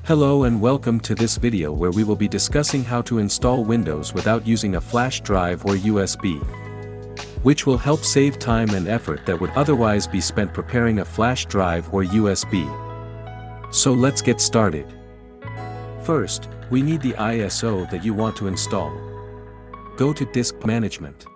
Hello and welcome to this video where we will be discussing how to install Windows without using a flash drive or USB, which will help save time and effort that would otherwise be spent preparing a flash drive or USB. So let's get started. First, we need the ISO that you want to install. Go to Disk Management.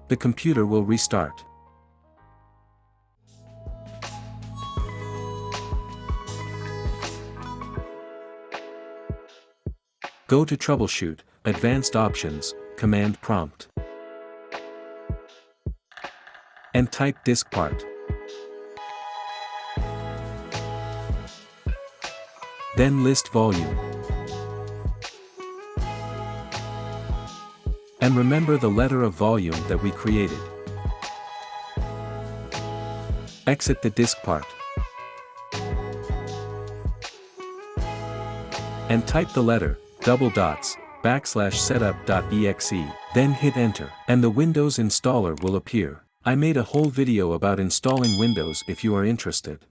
The computer will restart. Go to Troubleshoot, Advanced Options, Command Prompt, and type disk part. Then list volume. And remember the letter of volume that we created. Exit the disk part. And type the letter, /setup.exe. Then hit enter, and the Windows installer will appear. I made a whole video about installing Windows if you are interested.